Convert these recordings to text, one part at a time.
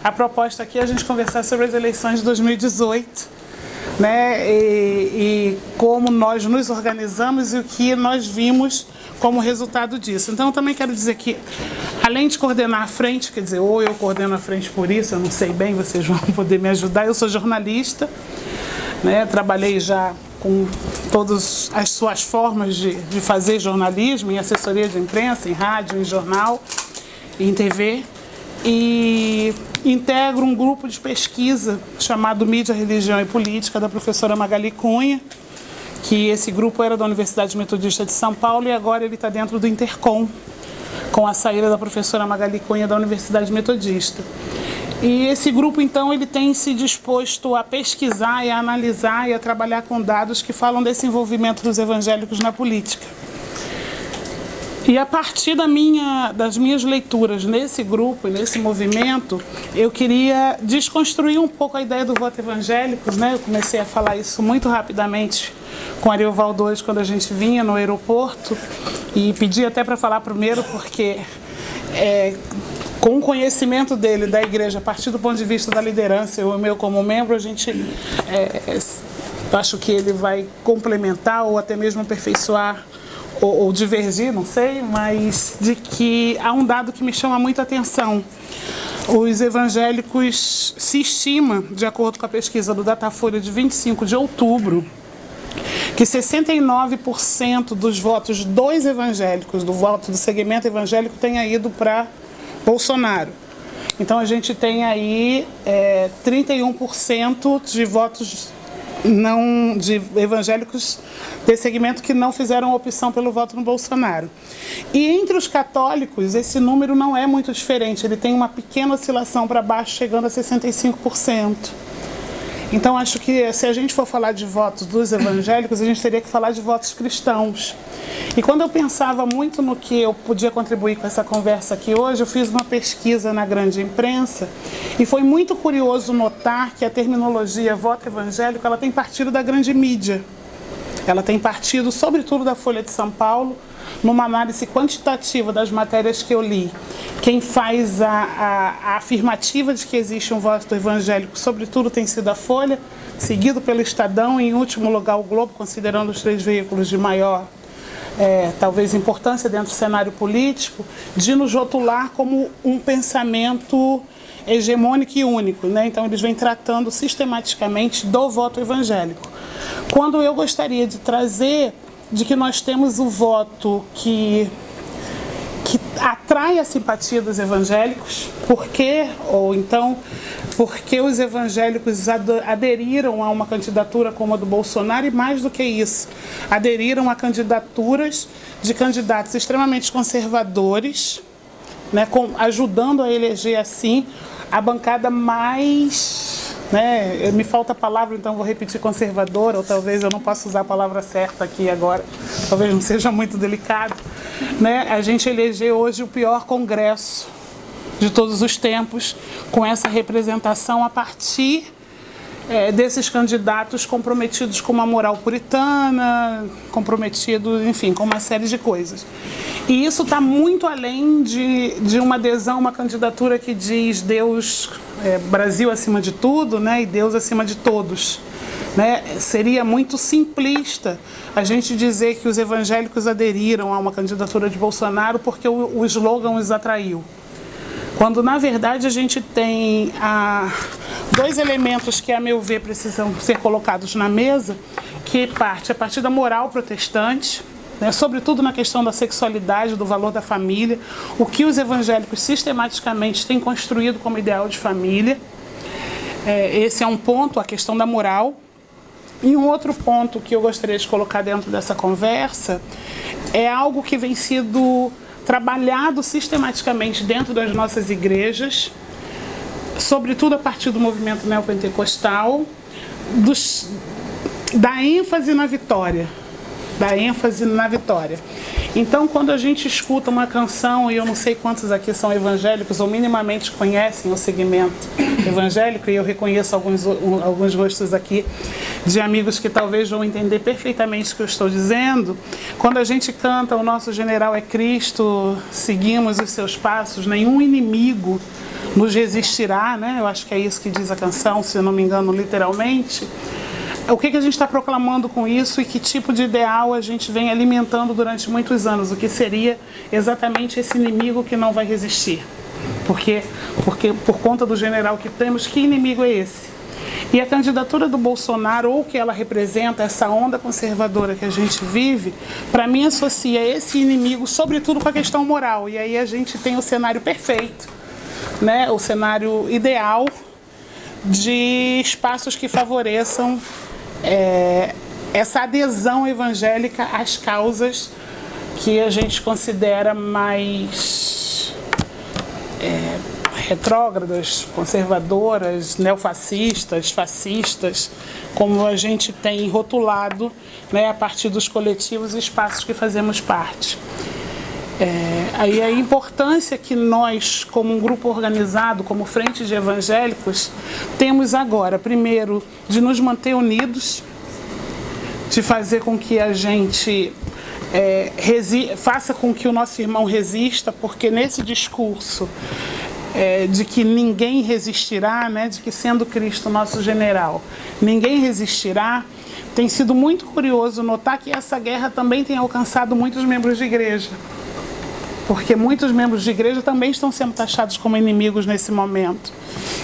A proposta aqui é a gente conversar sobre as eleições de 2018, né? E como nós nos organizamos e o que nós vimos como resultado disso. Então, eu também quero dizer que, além de coordenar a frente, quer dizer, ou eu coordeno a frente por isso, eu não sei bem, vocês vão poder me ajudar. Eu sou jornalista, né? Trabalhei já com todas as suas formas de fazer jornalismo, em assessoria de imprensa, em rádio, em jornal, em TV. E integro um grupo de pesquisa chamado Mídia, Religião e Política, da professora Magali Cunha, que esse grupo era da Universidade Metodista de São Paulo e agora ele está dentro do Intercom, com a saída da professora Magali Cunha da Universidade Metodista. E esse grupo, então, ele tem se disposto a pesquisar e a analisar e a trabalhar com dados que falam desse envolvimento dos evangélicos na política. E a partir das minhas leituras nesse grupo e nesse movimento, eu queria desconstruir um pouco a ideia do voto evangélico, né? Eu comecei a falar isso muito rapidamente com Ariel Valdores quando a gente vinha no aeroporto e pedi até para falar primeiro porque com o conhecimento dele, da igreja, a partir do ponto de vista da liderança, eu meu como membro, a gente acho que ele vai complementar ou até mesmo aperfeiçoar ou divergir, não sei, mas de que há um dado que me chama muita atenção. Os evangélicos, se estima, de acordo com a pesquisa do Datafolha de 25 de outubro, que 69% dos votos dos evangélicos, do voto do segmento evangélico, tenha ido para Bolsonaro. Então a gente tem aí 31% de votos de evangélicos desse segmento que não fizeram opção pelo voto no Bolsonaro. E entre os católicos, esse número não é muito diferente, ele tem uma pequena oscilação para baixo, chegando a 65%. Então, acho que se a gente for falar de votos dos evangélicos, a gente teria que falar de votos cristãos. E quando eu pensava muito no que eu podia contribuir com essa conversa aqui hoje, eu fiz uma pesquisa na grande imprensa e foi muito curioso notar que a terminologia voto evangélico, ela tem partido da grande mídia. Ela tem partido, sobretudo, da Folha de São Paulo, numa análise quantitativa das matérias que eu li. Quem faz a afirmativa de que existe um voto evangélico, sobretudo, tem sido a Folha, seguido pelo Estadão e, em último lugar, o Globo, considerando os 3 veículos de maior, talvez, importância dentro do cenário político, de nos rotular como um pensamento hegemônico e único, né? Então, eles vêm tratando sistematicamente do voto evangélico. Quando eu gostaria de trazer de que nós temos o voto que atrai a simpatia dos evangélicos, porque os evangélicos aderiram a uma candidatura como a do Bolsonaro e, mais do que isso, aderiram a candidaturas de candidatos extremamente conservadores, né, ajudando a eleger, assim, a bancada mais... me falta a palavra, então vou repetir conservadora, ou talvez eu não possa usar a palavra certa aqui agora, talvez não seja muito delicado. A gente elegeu hoje o pior congresso de todos os tempos, com essa representação a partir desses candidatos comprometidos com uma moral puritana, comprometidos, enfim, com uma série de coisas. E isso está muito além de uma adesão a uma candidatura que diz Deus, Brasil acima de tudo, e Deus acima de todos. Seria muito simplista a gente dizer que os evangélicos aderiram a uma candidatura de Bolsonaro porque o slogan os atraiu. Quando, na verdade, a gente tem 2 elementos que, a meu ver, precisam ser colocados na mesa, que a partir da moral protestante, sobretudo na questão da sexualidade, do valor da família, o que os evangélicos sistematicamente têm construído como ideal de família. Esse é um ponto, a questão da moral. E um outro ponto que eu gostaria de colocar dentro dessa conversa é algo que vem sido trabalhado sistematicamente dentro das nossas igrejas, sobretudo a partir do movimento neopentecostal, da ênfase na vitória. Então, quando a gente escuta uma canção, e eu não sei quantos aqui são evangélicos ou minimamente conhecem o segmento evangélico, e eu reconheço alguns rostos aqui de amigos que talvez vão entender perfeitamente o que eu estou dizendo, quando a gente canta O Nosso General é Cristo, seguimos os seus passos, nenhum inimigo nos resistirá, né? Eu acho que é isso que diz a canção, se eu não me engano, literalmente. O que a gente está proclamando com isso e que tipo de ideal a gente vem alimentando durante muitos anos? O que seria exatamente esse inimigo que não vai resistir? Porque por conta do general que temos, que inimigo é esse? E a candidatura do Bolsonaro, ou que ela representa, essa onda conservadora que a gente vive, para mim associa esse inimigo sobretudo com a questão moral. E aí a gente tem o cenário perfeito, né? O cenário ideal de espaços que favoreçam essa adesão evangélica às causas que a gente considera mais retrógradas, conservadoras, neofascistas, fascistas, como a gente tem rotulado, né, a partir dos coletivos e espaços que fazemos parte. Aí a importância que nós, como um grupo organizado, como Frente de Evangélicos, temos agora, primeiro, de nos manter unidos, de fazer com que a gente faça com que o nosso irmão resista, porque nesse discurso de que ninguém resistirá, né, de que sendo Cristo nosso general, ninguém resistirá, tem sido muito curioso notar que essa guerra também tem alcançado muitos membros de igreja. Porque muitos membros de igreja também estão sendo taxados como inimigos nesse momento.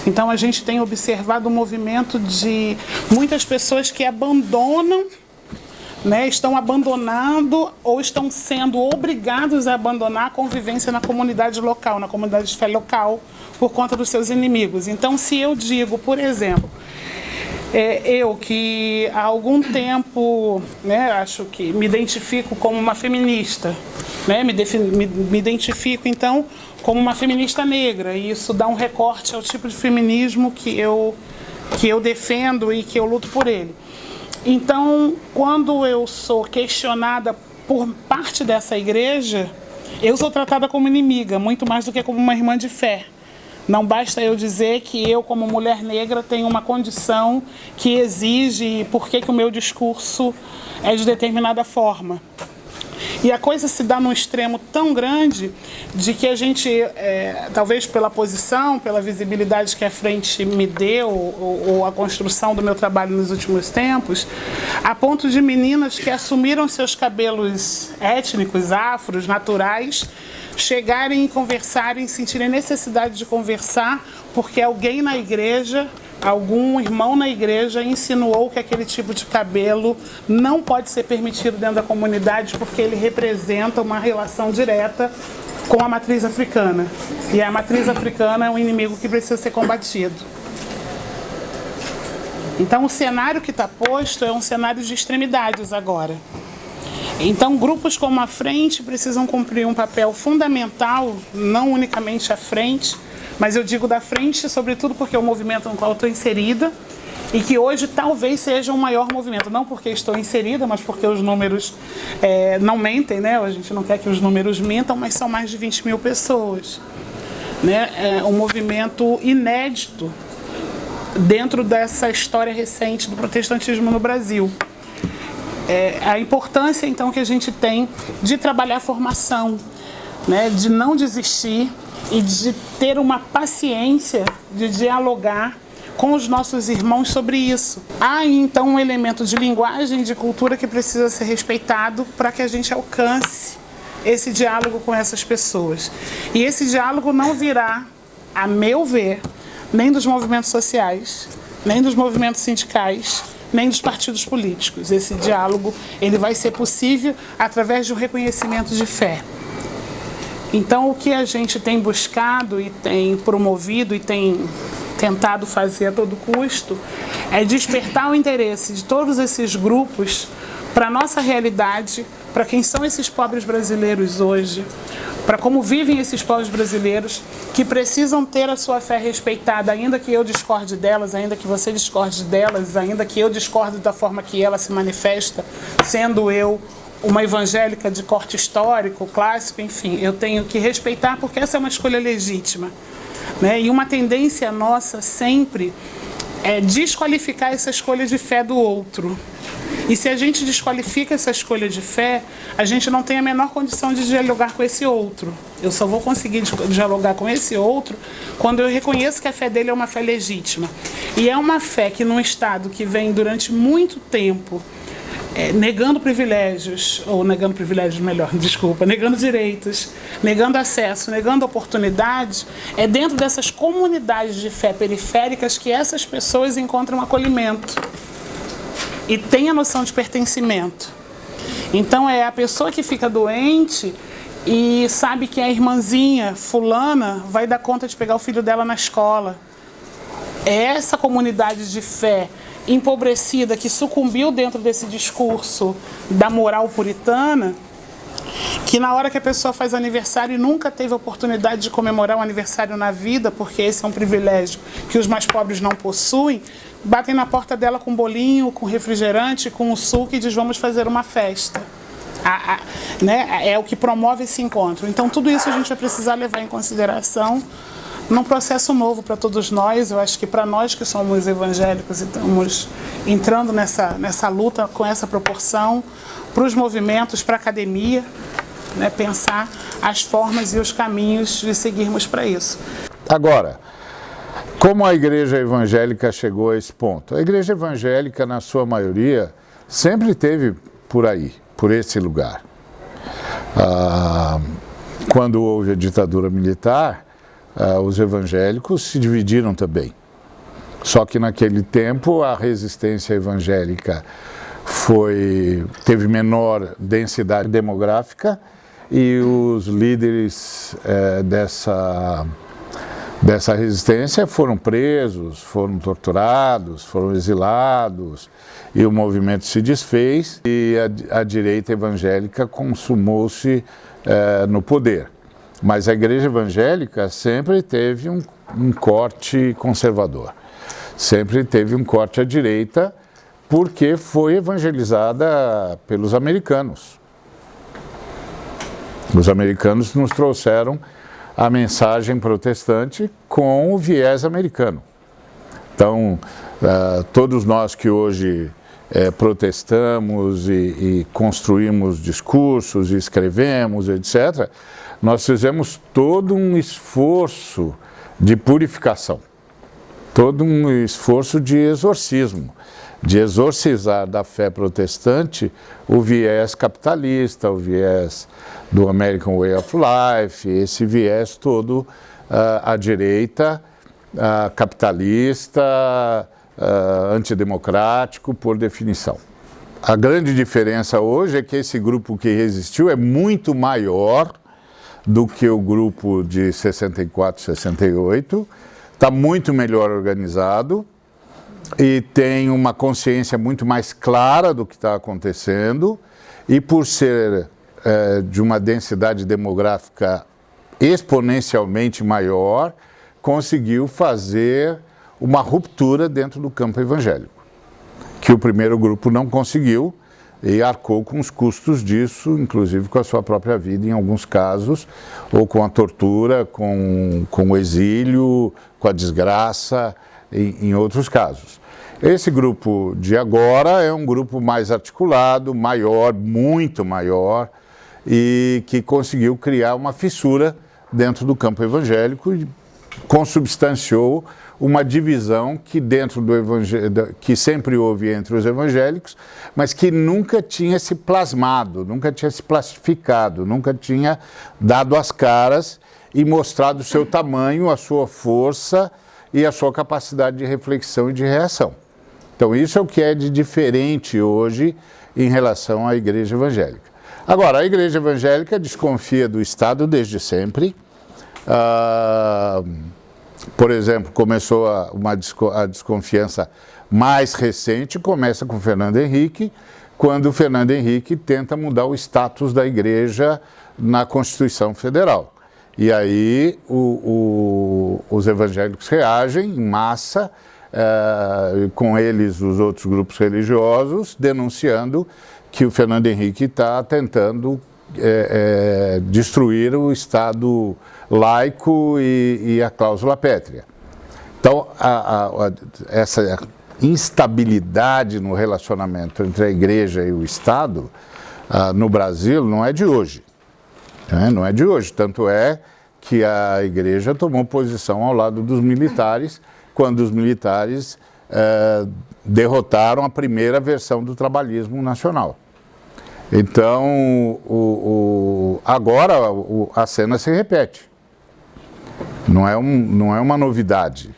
Então a gente tem observado um movimento de muitas pessoas que abandonam, né, estão abandonando ou estão sendo obrigados a abandonar a convivência na comunidade local, na comunidade de fé local, por conta dos seus inimigos. Então, se eu digo, por exemplo, eu que há algum tempo, né, acho que me identifico como uma feminista, né, me identifico então como uma feminista negra, e isso dá um recorte ao tipo de feminismo que eu defendo e que eu luto por ele. Então, quando eu sou questionada por parte dessa igreja, eu sou tratada como inimiga, muito mais do que como uma irmã de fé. Não basta eu dizer que eu, como mulher negra, tenho uma condição que exige por que o meu discurso é de determinada forma. E a coisa se dá num extremo tão grande de que a gente, talvez pela posição, pela visibilidade que a frente me deu, ou a construção do meu trabalho nos últimos tempos, a ponto de meninas que assumiram seus cabelos étnicos, afros, naturais, chegarem e conversarem, sentirem necessidade de conversar, porque alguém na igreja, algum irmão na igreja insinuou que aquele tipo de cabelo não pode ser permitido dentro da comunidade porque ele representa uma relação direta com a matriz africana. E a matriz africana é um inimigo que precisa ser combatido. Então o cenário que está posto é um cenário de extremidades agora. Então grupos como a Frente precisam cumprir um papel fundamental, não unicamente a Frente, mas eu digo da frente, sobretudo porque é o movimento no qual eu estou inserida e que hoje talvez seja um maior movimento. Não porque estou inserida, mas porque os números não mentem, né? A gente não quer que os números mentam, mas são mais de 20 mil pessoas. Né? É um movimento inédito dentro dessa história recente do protestantismo no Brasil. A importância, então, que a gente tem de trabalhar a formação, né? De não desistir, e de ter uma paciência de dialogar com os nossos irmãos sobre isso. Há então um elemento de linguagem, de cultura que precisa ser respeitado para que a gente alcance esse diálogo com essas pessoas. E esse diálogo não virá, a meu ver, nem dos movimentos sociais, nem dos movimentos sindicais, nem dos partidos políticos. Esse diálogo ele vai ser possível através de um reconhecimento de fé. Então, o que a gente tem buscado e tem promovido e tem tentado fazer a todo custo é despertar o interesse de todos esses grupos para a nossa realidade, para quem são esses pobres brasileiros hoje, para como vivem esses povos brasileiros que precisam ter a sua fé respeitada, ainda que eu discorde delas, ainda que você discorde delas, ainda que eu discorde da forma que ela se manifesta, sendo eu uma evangélica de corte histórico, clássico, enfim, eu tenho que respeitar porque essa é uma escolha legítima. Né? E uma tendência nossa sempre é desqualificar essa escolha de fé do outro. E se a gente desqualifica essa escolha de fé, a gente não tem a menor condição de dialogar com esse outro. Eu só vou conseguir dialogar com esse outro quando eu reconheço que a fé dele é uma fé legítima. E é uma fé que num Estado que vem durante muito tempo negando privilégios, ou negando privilégios melhor, desculpa, negando direitos, negando acesso, negando oportunidades, é dentro dessas comunidades de fé periféricas que essas pessoas encontram acolhimento e têm a noção de pertencimento. Então é a pessoa que fica doente e sabe que a irmãzinha fulana vai dar conta de pegar o filho dela na escola. É essa comunidade de fé empobrecida que sucumbiu dentro desse discurso da moral puritana, que na hora que a pessoa faz aniversário e nunca teve a oportunidade de comemorar um aniversário na vida, porque esse é um privilégio que os mais pobres não possuem, batem na porta dela com bolinho, com refrigerante, com um suco e diz: vamos fazer uma festa. Né? É o que promove esse encontro. Então tudo isso a gente vai precisar levar em consideração num processo novo para todos nós. Eu acho que para nós que somos evangélicos e estamos entrando nessa luta com essa proporção, para os movimentos, para a academia, né, pensar as formas e os caminhos de seguirmos para isso. Agora, como a igreja evangélica chegou a esse ponto? A igreja evangélica, na sua maioria, sempre esteve por aí, por esse lugar. Quando houve a ditadura militar, os evangélicos se dividiram também. Só que naquele tempo a resistência evangélica teve menor densidade demográfica e os líderes dessa resistência foram presos, foram torturados, foram exilados e o movimento se desfez e a direita evangélica consumou-se no poder. Mas a igreja evangélica sempre teve um corte conservador, sempre teve um corte à direita, porque foi evangelizada pelos americanos. Os americanos nos trouxeram a mensagem protestante com o viés americano. Então, todos nós que hoje protestamos e construímos discursos, e escrevemos, etc., nós fizemos todo um esforço de purificação, todo um esforço de exorcismo, de exorcizar da fé protestante o viés capitalista, o viés do American Way of Life, esse viés todo à direita, capitalista, antidemocrático, por definição. A grande diferença hoje é que esse grupo que resistiu é muito maior do que o grupo de 64, 68, está muito melhor organizado e tem uma consciência muito mais clara do que está acontecendo, e por ser de uma densidade demográfica exponencialmente maior, conseguiu fazer uma ruptura dentro do campo evangélico, que o primeiro grupo não conseguiu, e arcou com os custos disso, inclusive com a sua própria vida em alguns casos, ou com a tortura, com o exílio, com a desgraça, em outros casos. Esse grupo de agora é um grupo mais articulado, maior, muito maior, e que conseguiu criar uma fissura dentro do campo evangélico e consubstanciou uma divisão que dentro do que sempre houve entre os evangélicos, mas que nunca tinha se plasmado, nunca tinha se plastificado, nunca tinha dado as caras e mostrado o seu tamanho, a sua força e a sua capacidade de reflexão e de reação. Então isso é o que é de diferente hoje em relação à igreja evangélica. Agora, a igreja evangélica desconfia do Estado desde sempre. Por exemplo, começou a desconfiança mais recente, começa com Fernando Henrique, quando o Fernando Henrique tenta mudar o status da igreja na Constituição Federal. E aí os evangélicos reagem em massa, com eles os outros grupos religiosos, denunciando que o Fernando Henrique está tentando destruir o Estado laico e a cláusula pétrea. Então, essa instabilidade no relacionamento entre a igreja e o Estado no Brasil não é de hoje. Né? Não é de hoje. Tanto é que a igreja tomou posição ao lado dos militares quando os militares derrotaram a primeira versão do trabalhismo nacional. Então, agora a cena se repete. Não é uma novidade.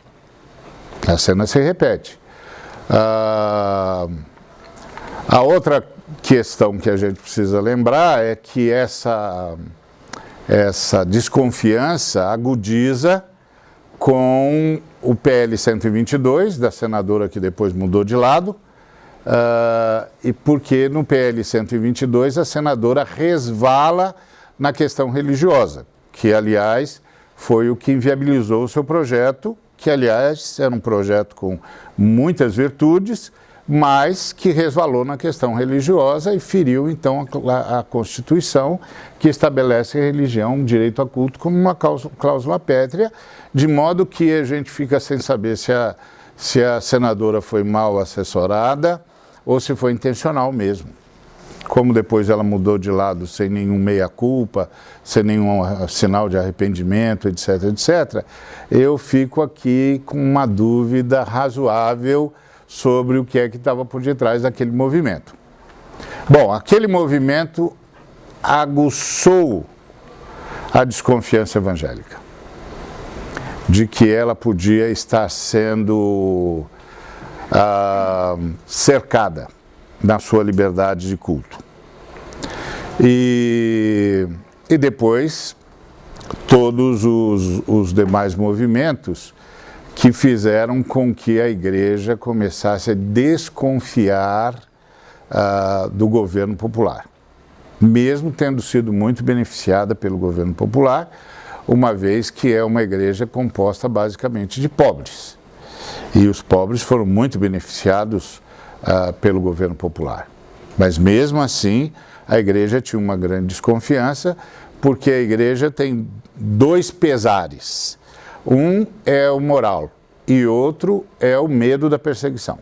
A cena se repete. A outra questão que a gente precisa lembrar é que essa desconfiança agudiza com o PL 122, da senadora que depois mudou de lado, e porque no PL 122 a senadora resvala na questão religiosa, que, aliás, foi o que inviabilizou o seu projeto, que, aliás, era um projeto com muitas virtudes, mas que resvalou na questão religiosa e feriu, então, a Constituição, que estabelece a religião, direito a culto, como uma cláusula pétrea, de modo que a gente fica sem saber se a senadora foi mal assessorada ou se foi intencional mesmo. Como depois ela mudou de lado sem nenhum meia-culpa, sem nenhum sinal de arrependimento, etc., etc., eu fico aqui com uma dúvida razoável sobre o que é que estava por detrás daquele movimento. Bom, aquele movimento aguçou a desconfiança evangélica de que ela podia estar sendo cercada na sua liberdade de culto. E depois, todos os demais movimentos que fizeram com que a igreja começasse a desconfiar do governo popular, mesmo tendo sido muito beneficiada pelo governo popular, uma vez que é uma igreja composta basicamente de pobres. E os pobres foram muito beneficiados pelo governo popular. Mas mesmo assim, a igreja tinha uma grande desconfiança, porque a igreja tem dois pesares. Um é o moral e outro é o medo da perseguição.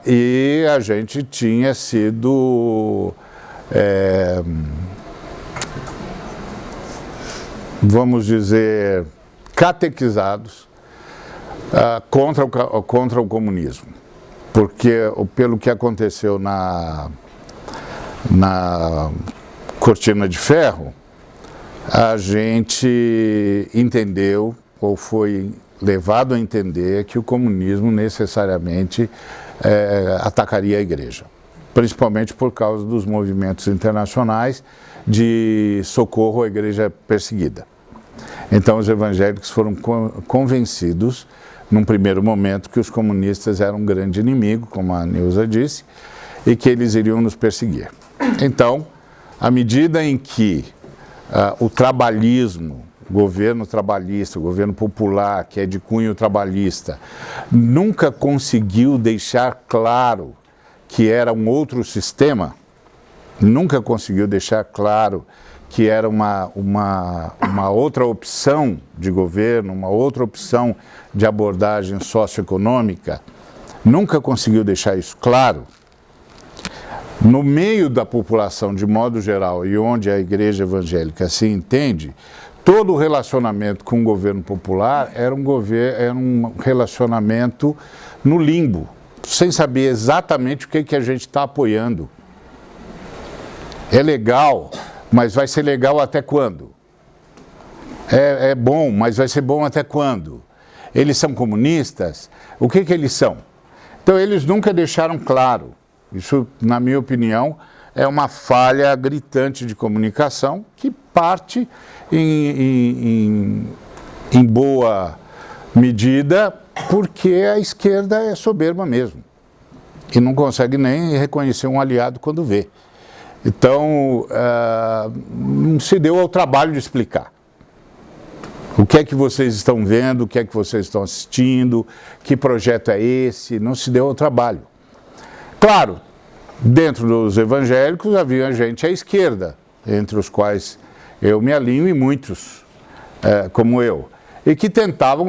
E a gente tinha sido, vamos dizer, catequizados contra o comunismo. Porque, pelo que aconteceu na Cortina de Ferro, a gente entendeu, ou foi levado a entender, que o comunismo necessariamente atacaria a igreja, principalmente por causa dos movimentos internacionais de socorro à igreja perseguida. Então os evangélicos foram convencidos, num primeiro momento, que os comunistas eram um grande inimigo, como a Neuza disse, e que eles iriam nos perseguir. Então, à medida em que o trabalhismo, o governo trabalhista, o governo popular, que é de cunho trabalhista, nunca conseguiu deixar claro que era um outro sistema, nunca conseguiu deixar claro que era uma outra opção de governo, uma outra opção de abordagem socioeconômica, nunca conseguiu deixar isso claro. No meio da população, de modo geral, e onde a igreja evangélica se entende, todo o relacionamento com o governo popular era um relacionamento no limbo, sem saber exatamente o que a gente está apoiando. É legal, mas vai ser legal até quando? É bom, mas vai ser bom até quando? Eles são comunistas? O que eles são? Então, eles nunca deixaram claro. Isso, na minha opinião, é uma falha gritante de comunicação que parte, em boa medida, porque a esquerda é soberba mesmo e não consegue nem reconhecer um aliado quando vê. Então, não se deu ao trabalho de explicar. O que é que vocês estão vendo, o que é que vocês estão assistindo, que projeto é esse, não se deu ao trabalho. Claro, dentro dos evangélicos havia gente à esquerda, entre os quais eu me alinho e muitos como eu. e que tentavam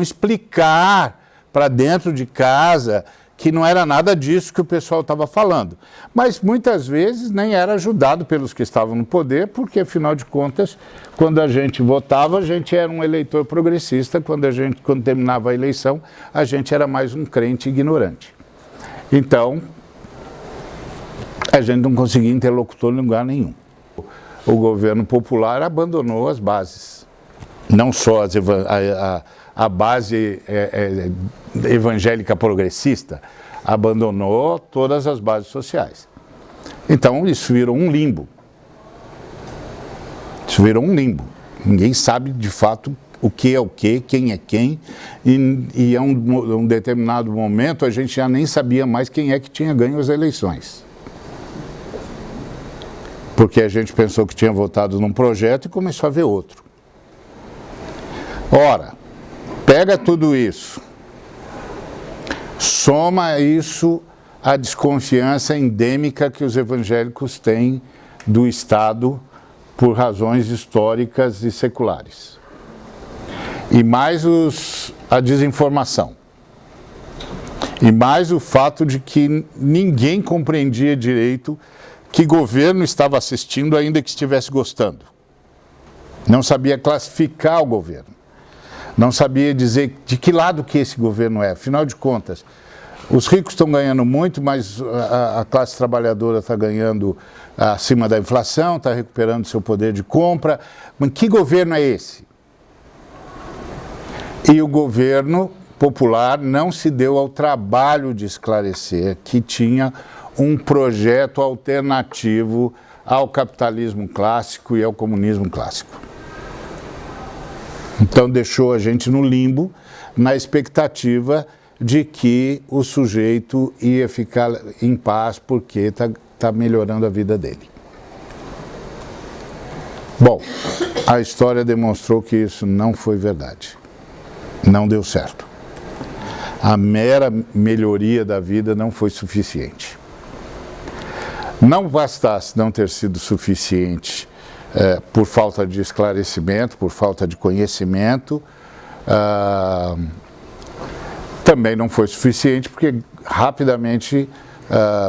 explicar para dentro de casa que não era nada disso que o pessoal estava falando. Mas muitas vezes nem era ajudado pelos que estavam no poder, porque afinal de contas, quando a gente votava, a gente era um eleitor progressista, quando terminava a eleição, a gente era mais um crente ignorante. Então, a gente não conseguia interlocutor em lugar nenhum. O governo popular abandonou as bases, não só a base evangélica progressista, abandonou todas as bases sociais. Então isso virou um limbo. Isso virou um limbo. Ninguém sabe de fato o que é o que, quem é quem, e a um determinado momento a gente já nem sabia mais quem é que tinha ganho as eleições. Porque a gente pensou que tinha votado num projeto e começou a ver outro. Ora, pega tudo isso, soma isso à desconfiança endêmica que os evangélicos têm do Estado por razões históricas e seculares. E mais a desinformação. E mais o fato de que ninguém compreendia direito que governo estava assistindo, ainda que estivesse gostando. Não sabia classificar o governo. Não sabia dizer de que lado que esse governo é. Afinal de contas, os ricos estão ganhando muito, mas a classe trabalhadora está ganhando acima da inflação, está recuperando seu poder de compra. Mas que governo é esse? E o governo popular não se deu ao trabalho de esclarecer que tinha um projeto alternativo ao capitalismo clássico e ao comunismo clássico. Então deixou a gente no limbo, na expectativa de que o sujeito ia ficar em paz porque está melhorando a vida dele. Bom, a história demonstrou que isso não foi verdade. Não deu certo. A mera melhoria da vida não foi suficiente. Não bastasse não ter sido suficiente por falta de esclarecimento, por falta de conhecimento, também não foi suficiente porque rapidamente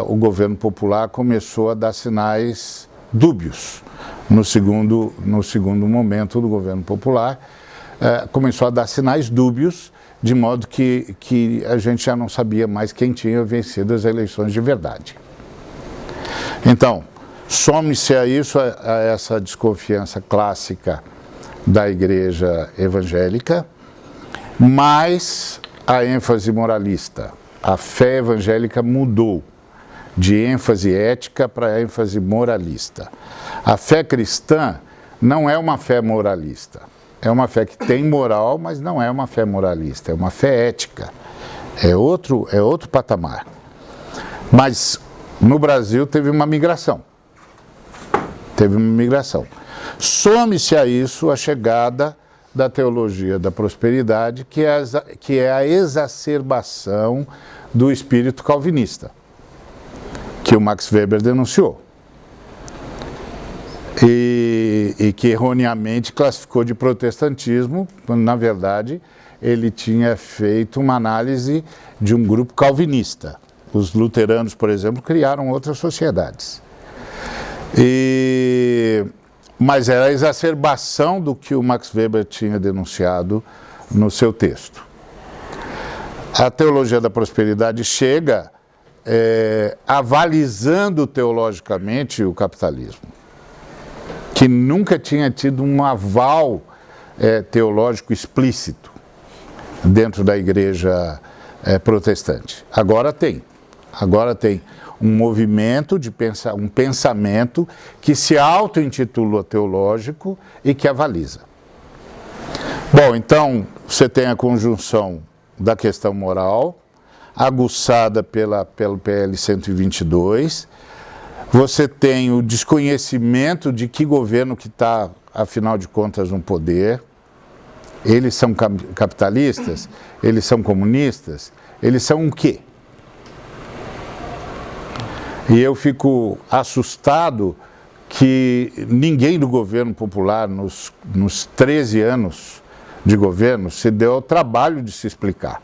o governo popular começou a dar sinais dúbios. No segundo momento do governo popular, começou a dar sinais dúbios, de modo que a gente já não sabia mais quem tinha vencido as eleições de verdade. Então, some-se a isso, a essa desconfiança clássica da igreja evangélica, mais a ênfase moralista. A fé evangélica mudou de ênfase ética para ênfase moralista. A fé cristã não é uma fé moralista. É uma fé que tem moral, mas não é uma fé moralista, é uma fé ética. É outro patamar. Mas no Brasil teve uma migração. Some-se a isso a chegada da teologia da prosperidade, que é a exacerbação do espírito calvinista, que o Max Weber denunciou. E que erroneamente classificou de protestantismo, quando na verdade ele tinha feito uma análise de um grupo calvinista. Os luteranos, por exemplo, criaram outras sociedades. Mas era a exacerbação do que o Max Weber tinha denunciado no seu texto. A teologia da prosperidade chega avalizando teologicamente o capitalismo, que nunca tinha tido um aval teológico explícito dentro da igreja protestante. Agora tem um movimento, um pensamento que se auto-intitula teológico e que avaliza. Bom, então você tem a conjunção da questão moral, aguçada pelo PL 122, você tem o desconhecimento de que governo que está, afinal de contas, no poder. Eles são capitalistas? Eles são comunistas? Eles são o quê? E eu fico assustado que ninguém do governo popular, nos 13 anos de governo, se deu ao trabalho de se explicar.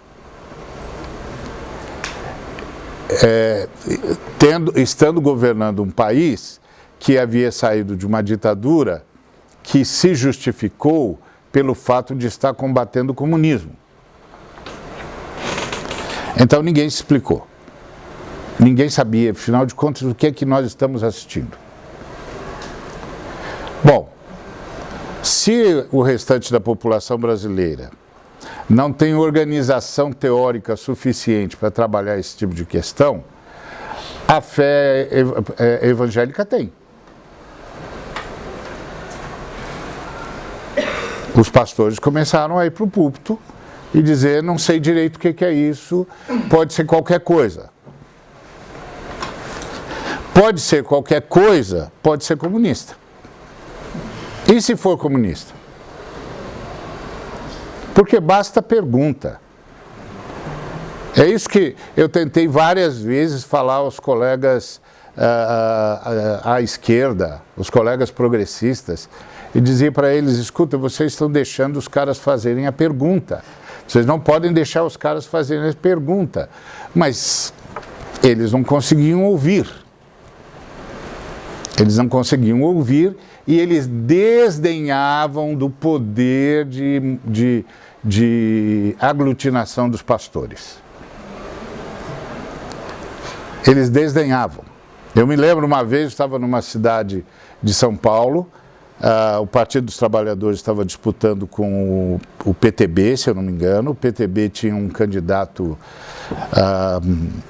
Estando governando um país que havia saído de uma ditadura que se justificou pelo fato de estar combatendo o comunismo. Então ninguém se explicou. Ninguém sabia, afinal de contas, o que é que nós estamos assistindo. Bom, se o restante da população brasileira não tem organização teórica suficiente para trabalhar esse tipo de questão, a fé evangélica tem. Os pastores começaram a ir para o púlpito e dizer, não sei direito o que é isso, pode ser qualquer coisa. Pode ser qualquer coisa, pode ser comunista. E se for comunista? Porque basta pergunta. É isso que eu tentei várias vezes falar aos colegas à esquerda, os colegas progressistas, e dizer para eles, escuta, vocês estão deixando os caras fazerem a pergunta. Vocês não podem deixar os caras fazerem a pergunta. Mas eles não conseguiam ouvir. Eles não conseguiam ouvir e eles desdenhavam do poder de aglutinação dos pastores. Eles desdenhavam. Eu me lembro uma vez, eu estava numa cidade de São Paulo, o Partido dos Trabalhadores estava disputando com o PTB, se eu não me engano. O PTB tinha um candidato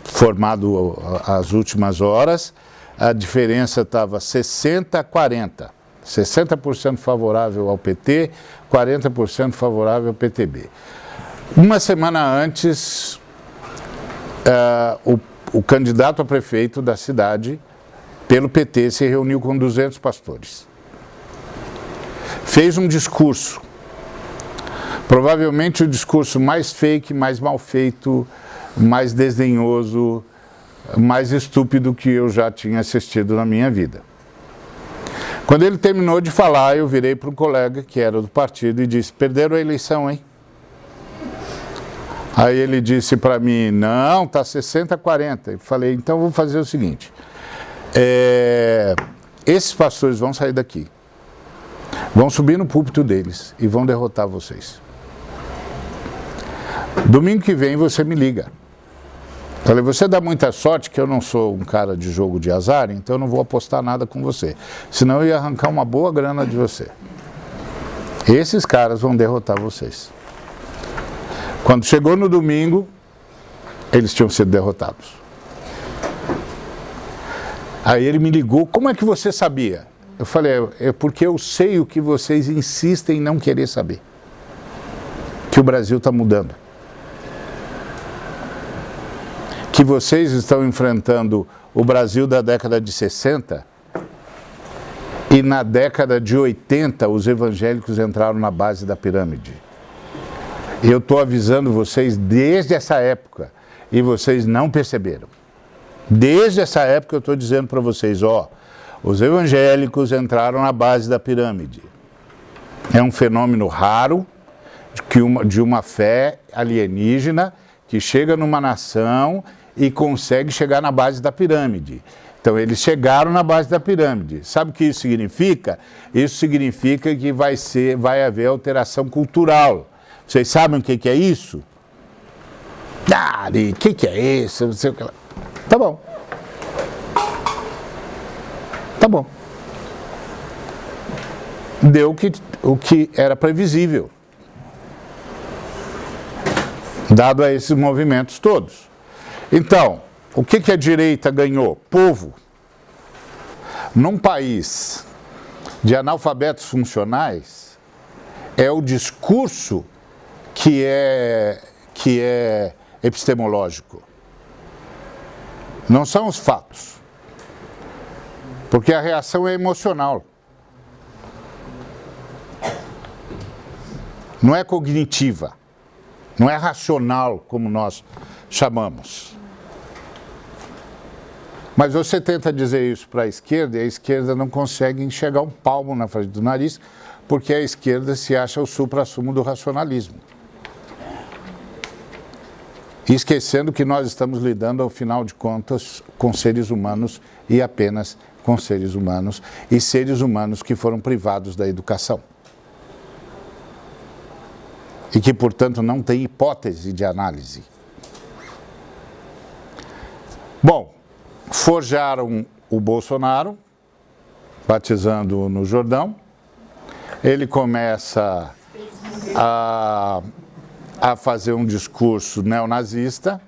formado às últimas horas. A diferença estava 60-40. 60% favorável ao PT, 40% favorável ao PTB. Uma semana antes, o candidato a prefeito da cidade, pelo PT, se reuniu com 200 pastores. Fez um discurso, provavelmente o discurso mais fake, mais mal feito, mais desdenhoso, mais estúpido que eu já tinha assistido na minha vida. Quando ele terminou de falar, eu virei para um colega que era do partido e disse, perderam a eleição, hein? Aí ele disse para mim, não, está 60-40. Eu falei, então vou fazer o seguinte, esses pastores vão sair daqui, vão subir no púlpito deles e vão derrotar vocês. Domingo que vem você me liga. Falei, você dá muita sorte que eu não sou um cara de jogo de azar, então eu não vou apostar nada com você. Senão eu ia arrancar uma boa grana de você. Esses caras vão derrotar vocês. Quando chegou no domingo, eles tinham sido derrotados. Aí ele me ligou, como é que você sabia? Eu falei, é porque eu sei o que vocês insistem em não querer saber. Que o Brasil está mudando. Que vocês estão enfrentando o Brasil da década de 60 e na década de 80 os evangélicos entraram na base da pirâmide. Eu estou avisando vocês desde essa época e vocês não perceberam. Desde essa época eu estou dizendo para vocês, os evangélicos entraram na base da pirâmide. É um fenômeno raro de uma fé alienígena que chega numa nação e consegue chegar na base da pirâmide. Então, eles chegaram na base da pirâmide. Sabe o que isso significa? Isso significa que vai haver alteração cultural. Vocês sabem o que é isso? O que é isso? Não sei o que lá. Tá bom. Tá bom. Deu o que era previsível, dado a esses movimentos todos. Então, o que a direita ganhou? Povo. Num país de analfabetos funcionais, é o discurso que é epistemológico. Não são os fatos. Porque a reação é emocional. Não é cognitiva. Não é racional, como nós chamamos. Mas você tenta dizer isso para a esquerda e a esquerda não consegue enxergar um palmo na frente do nariz, porque a esquerda se acha o suprassumo do racionalismo. Esquecendo que nós estamos lidando, ao final de contas, com seres humanos e apenas com seres humanos, e seres humanos que foram privados da educação. E que, portanto, não tem hipótese de análise. Bom, forjaram o Bolsonaro, batizando-o no Jordão. Ele começa a fazer um discurso neonazista,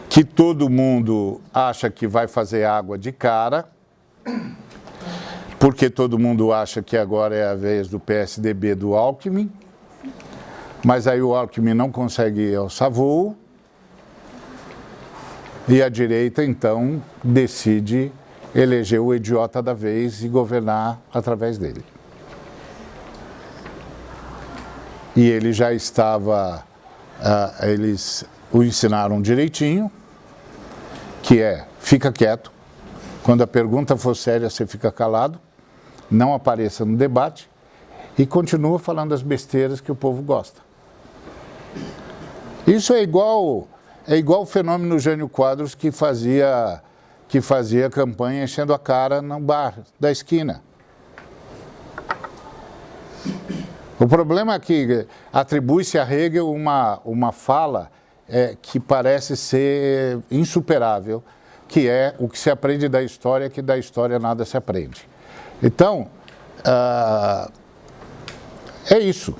que todo mundo acha que vai fazer água de cara, porque todo mundo acha que agora é a vez do PSDB do Alckmin, mas aí o Alckmin não consegue ir ao voo, e a direita, então, decide eleger o idiota da vez e governar através dele. E ele já estava, eles o ensinaram direitinho, que é, fica quieto, quando a pergunta for séria você fica calado, não apareça no debate e continua falando as besteiras que o povo gosta. Isso é igual o fenômeno Jânio Quadros que fazia campanha enchendo a cara no bar da esquina. O problema é que atribui-se a Hegel uma fala que parece ser insuperável, que é o que se aprende da história, que da história nada se aprende. Então, é isso.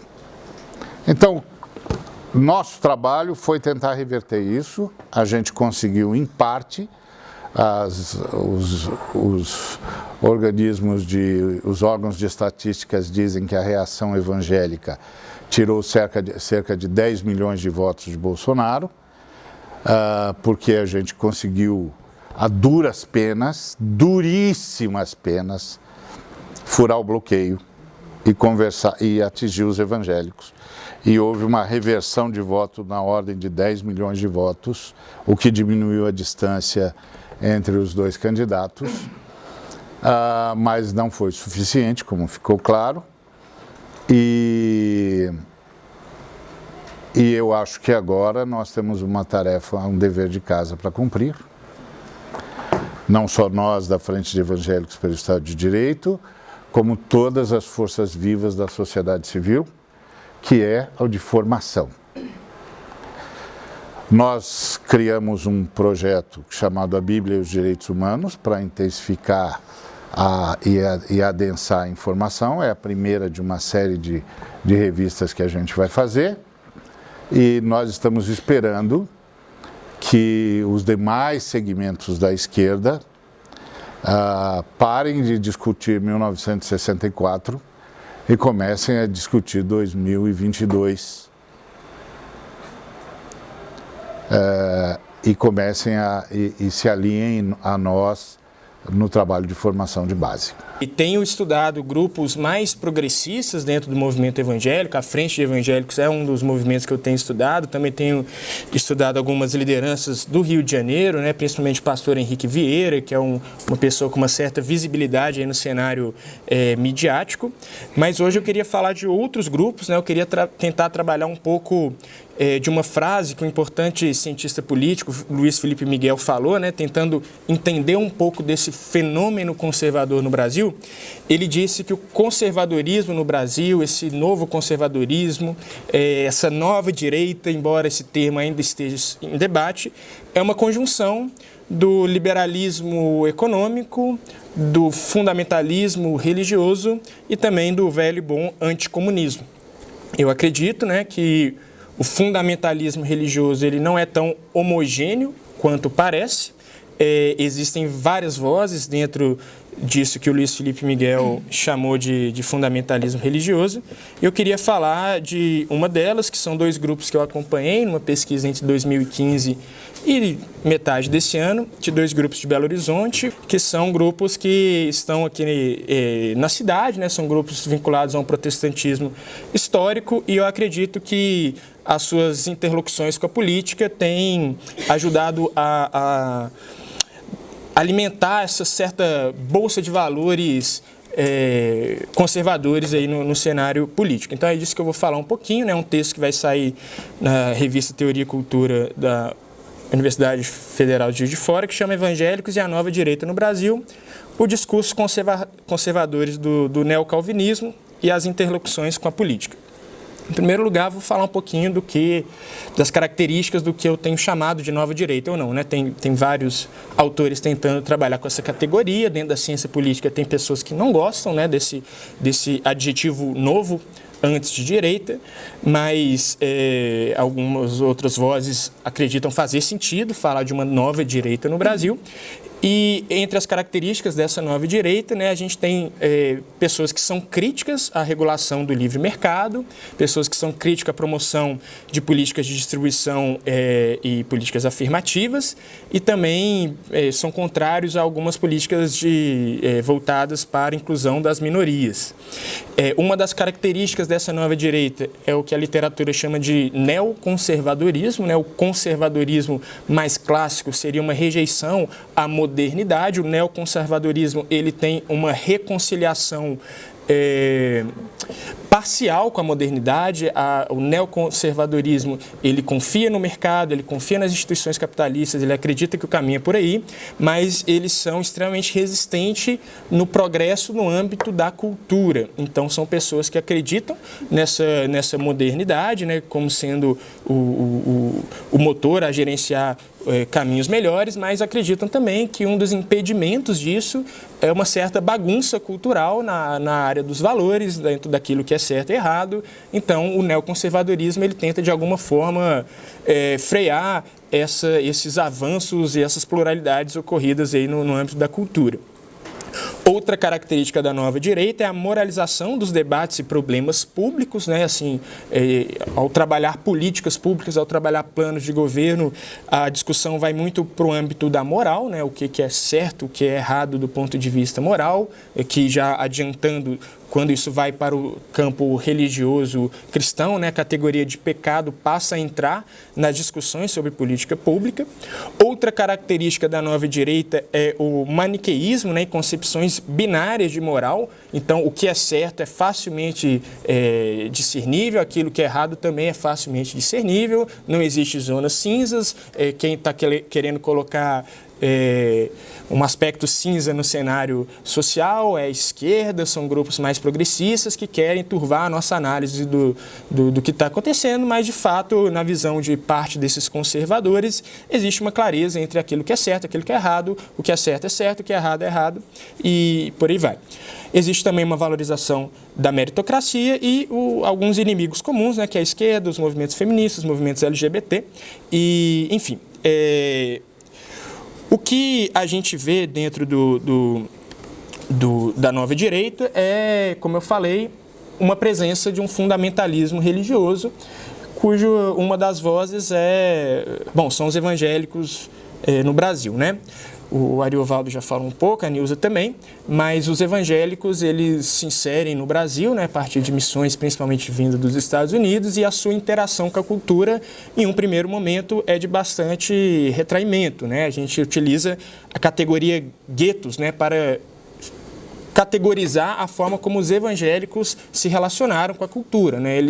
Então, nosso trabalho foi tentar reverter isso, a gente conseguiu em parte, os órgãos de estatísticas dizem que a reação evangélica tirou cerca de 10 milhões de votos de Bolsonaro, porque a gente conseguiu, a duras penas, duríssimas penas, furar o bloqueio e conversar e atingir os evangélicos. E houve uma reversão de voto na ordem de 10 milhões de votos, o que diminuiu a distância entre os dois candidatos, mas não foi suficiente, como ficou claro. E eu acho que agora nós temos uma tarefa, um dever de casa para cumprir. Não só nós da Frente de Evangélicos pelo Estado de Direito, como todas as forças vivas da sociedade civil, que é o de formação. Nós criamos um projeto chamado A Bíblia e os Direitos Humanos para intensificar e adensar a informação. É a primeira de uma série de revistas que a gente vai fazer. E nós estamos esperando que os demais segmentos da esquerda parem de discutir 1964 e comecem a discutir 2022. E comecem e se alinhem a nós no trabalho de formação de base. E tenho estudado grupos mais progressistas dentro do movimento evangélico. A Frente de Evangélicos é um dos movimentos que eu tenho estudado. Também tenho estudado algumas lideranças do Rio de Janeiro, né? Principalmente o pastor Henrique Vieira, que é uma pessoa com uma certa visibilidade aí no cenário midiático. Mas hoje eu queria falar de outros grupos, né? Eu queria tentar trabalhar um pouco de uma frase que um importante cientista político, Luiz Felipe Miguel, falou, né? Tentando entender um pouco desse fenômeno conservador no Brasil. Ele disse que o conservadorismo no Brasil, esse novo conservadorismo, essa nova direita, embora esse termo ainda esteja em debate, é uma conjunção do liberalismo econômico, do fundamentalismo religioso e também do velho e bom anticomunismo. Eu acredito, né, que o fundamentalismo religioso ele não é tão homogêneo quanto parece. Existem várias vozes dentro disso que o Luiz Felipe Miguel chamou de fundamentalismo religioso. Eu queria falar de uma delas, que são dois grupos que eu acompanhei numa pesquisa entre 2015 e metade desse ano, de dois grupos de Belo Horizonte, que são grupos que estão aqui na cidade, né? São grupos vinculados a um protestantismo histórico, e eu acredito que as suas interlocuções com a política têm ajudado a alimentar essa certa bolsa de valores conservadores aí no cenário político. Então é disso que eu vou falar um pouquinho, né? Um texto que vai sair na revista Teoria e Cultura da Universidade Federal de Juiz de Fora, que chama Evangélicos e a Nova Direita no Brasil, o discurso conservadores do neocalvinismo e as interlocuções com a política. Em primeiro lugar, vou falar um pouquinho das características do que eu tenho chamado de nova direita ou não, né? Tem vários autores tentando trabalhar com essa categoria. Dentro da ciência política tem pessoas que não gostam, né, desse adjetivo novo antes de direita, mas algumas outras vozes acreditam fazer sentido falar de uma nova direita no Brasil. E entre as características dessa nova direita, né, a gente tem pessoas que são críticas à regulação do livre mercado, pessoas que são críticas à promoção de políticas de distribuição e políticas afirmativas, e também são contrários a algumas políticas voltadas para a inclusão das minorias. Uma das características dessa nova direita é o que a literatura chama de neoconservadorismo, né? O conservadorismo mais clássico seria uma rejeição à modernidade. O neoconservadorismo, ele tem uma reconciliação parcial com a modernidade. O neoconservadorismo, ele confia no mercado, ele confia nas instituições capitalistas, ele acredita que o caminho é por aí, mas eles são extremamente resistentes no progresso no âmbito da cultura. Então, são pessoas que acreditam nessa modernidade, né, como sendo o motor a gerenciar caminhos melhores, mas acreditam também que um dos impedimentos disso é uma certa bagunça cultural na área dos valores, dentro daquilo que é certo e errado. Então, o neoconservadorismo, ele tenta, de alguma forma, frear esses avanços e essas pluralidades ocorridas aí no âmbito da cultura. Outra característica da nova direita é a moralização dos debates e problemas públicos, né? Assim, ao trabalhar políticas públicas, ao trabalhar planos de governo, a discussão vai muito para o âmbito da moral, né? O que é certo, o que é errado do ponto de vista moral, que já adiantando, quando isso vai para o campo religioso cristão, né, a categoria de pecado passa a entrar nas discussões sobre política pública. Outra característica da nova direita é o maniqueísmo, né, e concepções binárias de moral. Então, o que é certo é facilmente discernível, aquilo que é errado também é facilmente discernível, não existe zonas cinzas. Quem está querendo colocar um aspecto cinza no cenário social é a esquerda, são grupos mais progressistas que querem turvar a nossa análise do que está acontecendo, mas, de fato, na visão de parte desses conservadores, existe uma clareza entre aquilo que é certo, aquilo que é errado, o que é certo, o que é errado, e por aí vai. Existe também uma valorização da meritocracia e alguns inimigos comuns, né, que é a esquerda, os movimentos feministas, os movimentos LGBT, e, enfim, o que a gente vê dentro da nova direita é, como eu falei, uma presença de um fundamentalismo religioso, cujo uma das vozes são os evangélicos no Brasil, né? O Ariovaldo já falou um pouco, a Nilza também, mas os evangélicos, eles se inserem no Brasil, né, a partir de missões principalmente vindas dos Estados Unidos, e a sua interação com a cultura, em um primeiro momento, é de bastante retraimento, né? A gente utiliza a categoria guetos, né, para categorizar a forma como os evangélicos se relacionaram com a cultura, né?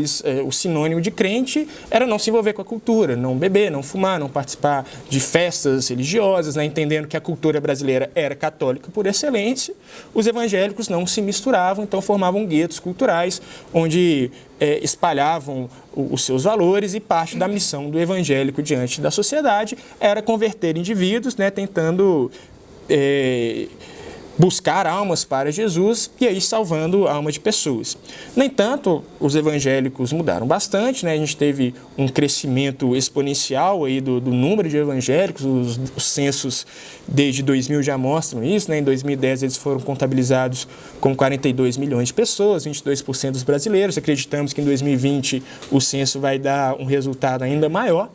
O sinônimo de crente era não se envolver com a cultura, não beber, não fumar, não participar de festas religiosas, né? Entendendo que a cultura brasileira era católica por excelência, os evangélicos não se misturavam, então formavam guetos culturais onde espalhavam os seus valores, e parte da missão do evangélico diante da sociedade era converter indivíduos, né? Tentando buscar almas para Jesus e aí salvando a alma de pessoas. No entanto, os evangélicos mudaram bastante, né? A gente teve um crescimento exponencial aí do número de evangélicos, os censos desde 2000 já mostram isso, né? Em 2010 eles foram contabilizados com 42 milhões de pessoas, 22% dos brasileiros. Acreditamos que em 2020 o censo vai dar um resultado ainda maior.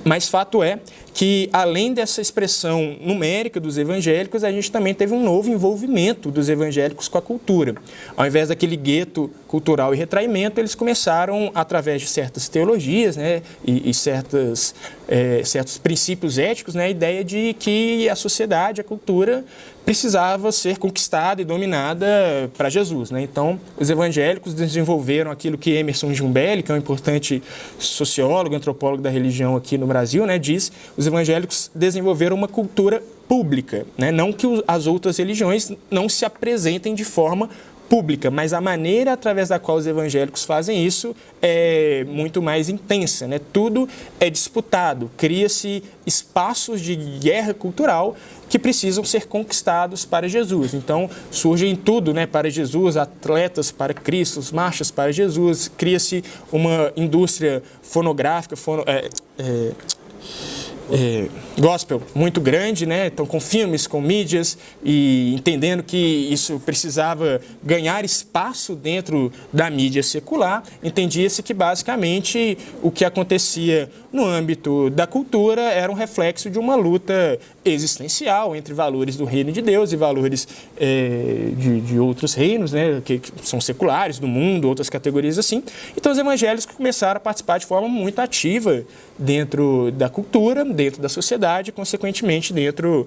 Mas fato é que, além dessa expressão numérica dos evangélicos, a gente também teve um novo envolvimento dos evangélicos com a cultura. Ao invés daquele gueto cultural e retraimento, eles começaram, através de certas teologias, né, e certos princípios éticos, né, a ideia de que a sociedade, a cultura, precisava ser conquistada e dominada para Jesus, né? Então, os evangélicos desenvolveram aquilo que Emerson Jumbelli, que é um importante sociólogo, antropólogo da religião aqui no Brasil, né, diz: os evangélicos desenvolveram uma cultura pública, né? Não que as outras religiões não se apresentem de forma pública, mas a maneira através da qual os evangélicos fazem isso é muito mais intensa, né? Tudo é disputado, cria-se espaços de guerra cultural que precisam ser conquistados para Jesus. Então, surgem tudo, né, para Jesus, atletas para Cristo, marchas para Jesus, cria-se uma indústria fonográfica, gospel muito grande, né? Então, com filmes, com mídias, e entendendo que isso precisava ganhar espaço dentro da mídia secular, entendia-se que basicamente o que acontecia no âmbito da cultura era um reflexo de uma luta existencial entre valores do reino de Deus e valores de outros reinos, né, que são seculares, do mundo, outras categorias assim. Então, os evangélicos começaram a participar de forma muito ativa dentro da cultura, dentro da sociedade, consequentemente dentro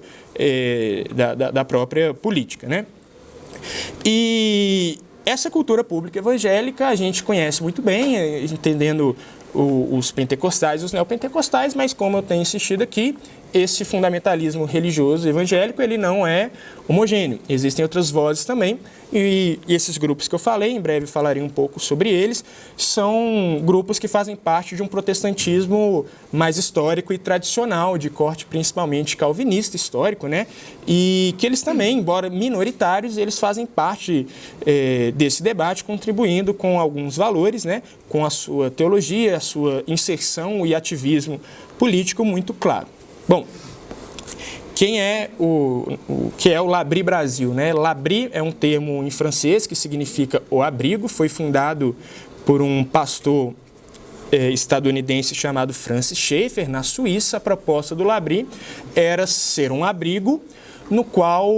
da própria política, né? E essa cultura pública evangélica a gente conhece muito bem, entendendo os pentecostais e os neopentecostais, mas como eu tenho insistido aqui, esse fundamentalismo religioso evangélico, ele não é homogêneo. Existem outras vozes também, e esses grupos que eu falei, em breve falarei um pouco sobre eles, são grupos que fazem parte de um protestantismo mais histórico e tradicional, de corte principalmente calvinista histórico, né? E que eles também, embora minoritários, eles fazem parte desse debate, contribuindo com alguns valores, né? Com a sua teologia, a sua inserção e ativismo político muito claro. Bom, quem é o que é o L'Abri Brasil, né? L'Abri é um termo em francês que significa o abrigo, foi fundado por um pastor estadunidense chamado Francis Schaeffer, na Suíça. A proposta do L'Abri era ser um abrigo no qual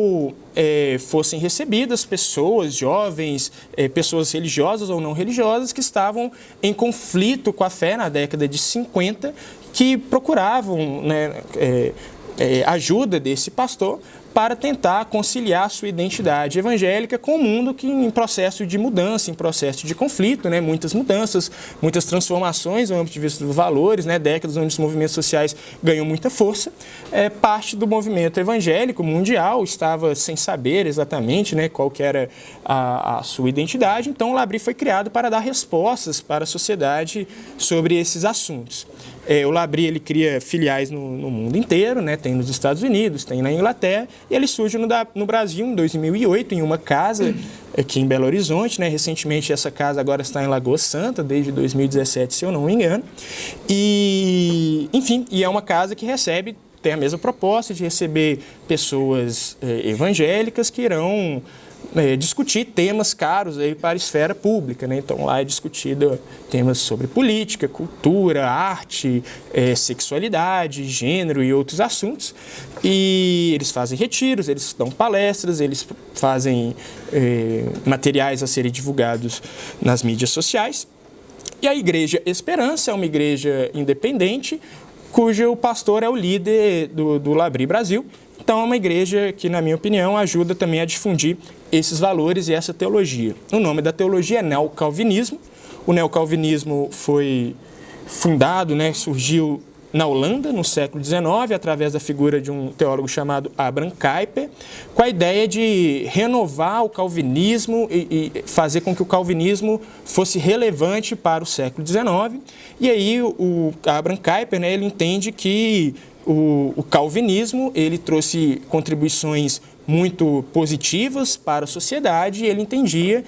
fossem recebidas pessoas jovens, pessoas religiosas ou não religiosas, que estavam em conflito com a fé na década de 50, que procuravam, né, ajuda desse pastor para tentar conciliar sua identidade evangélica com o mundo que em processo de mudança, em processo de conflito, né? Muitas mudanças, muitas transformações no âmbito de vista dos valores, né? Décadas onde os movimentos sociais ganham muita força. Parte do movimento evangélico mundial estava sem saber exatamente, né, qual que era a sua identidade, então o L'Abri foi criado para dar respostas para a sociedade sobre esses assuntos. O L'Abri, ele cria filiais no mundo inteiro, né? Tem nos Estados Unidos, tem na Inglaterra, e ele surge no Brasil em 2008, em uma casa aqui em Belo Horizonte, né? Recentemente essa casa agora está em Lagoa Santa, desde 2017, se eu não me engano. E, enfim, é uma casa que tem a mesma proposta de receber pessoas evangélicas que irão discutir temas caros aí para a esfera pública, né? Então lá é discutido temas sobre política, cultura, arte, sexualidade, gênero e outros assuntos. E eles fazem retiros, eles dão palestras, eles fazem materiais a serem divulgados nas mídias sociais. E a Igreja Esperança é uma igreja independente, cujo pastor é o líder do L'Abri Brasil. Então, é uma igreja que, na minha opinião, ajuda também a difundir esses valores e essa teologia. O nome da teologia é neocalvinismo. O neocalvinismo foi fundado, né, surgiu na Holanda, no século XIX, através da figura de um teólogo chamado Abraham Kuyper, com a ideia de renovar o calvinismo e fazer com que o calvinismo fosse relevante para o século XIX. E aí o Abraham Kuyper, né, ele entende que o calvinismo ele trouxe contribuições muito positivas para a sociedade, e ele entendia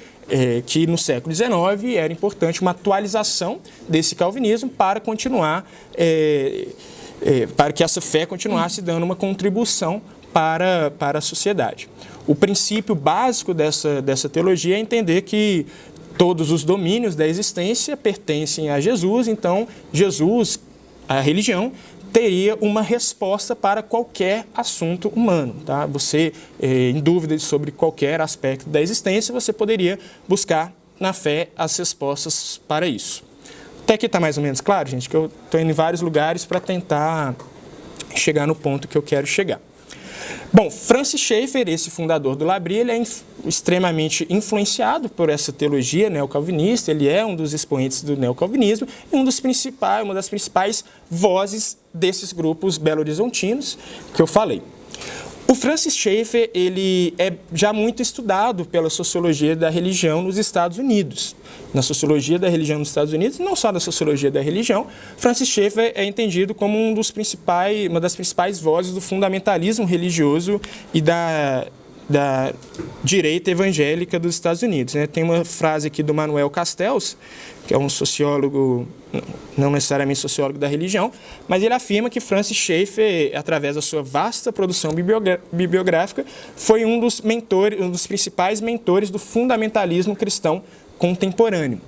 que no século XIX era importante uma atualização desse calvinismo para continuar, para que essa fé continuasse dando uma contribuição para a sociedade. O princípio básico dessa teologia é entender que todos os domínios da existência pertencem a Jesus, então Jesus, a religião, teria uma resposta para qualquer assunto humano. Tá? Você, em dúvida sobre qualquer aspecto da existência, você poderia buscar na fé as respostas para isso. Até aqui está mais ou menos claro, gente, que eu estou indo em vários lugares para tentar chegar no ponto que eu quero chegar. Bom, Francis Schaeffer, esse fundador do L'Abri, ele é extremamente influenciado por essa teologia neocalvinista, ele é um dos expoentes do neocalvinismo e uma das principais vozes desses grupos belo-horizontinos que eu falei. O Francis Schaeffer, ele é já muito estudado pela sociologia da religião nos Estados Unidos. Na sociologia da religião nos Estados Unidos, e não só na sociologia da religião, Francis Schaeffer é entendido como uma das principais vozes do fundamentalismo religioso e da direita evangélica dos Estados Unidos. Né? Tem uma frase aqui do Manuel Castells, que é um sociólogo, não necessariamente sociólogo da religião, mas ele afirma que Francis Schaeffer, através da sua vasta produção bibliográfica, foi um dos principais mentores do fundamentalismo cristão contemporâneo.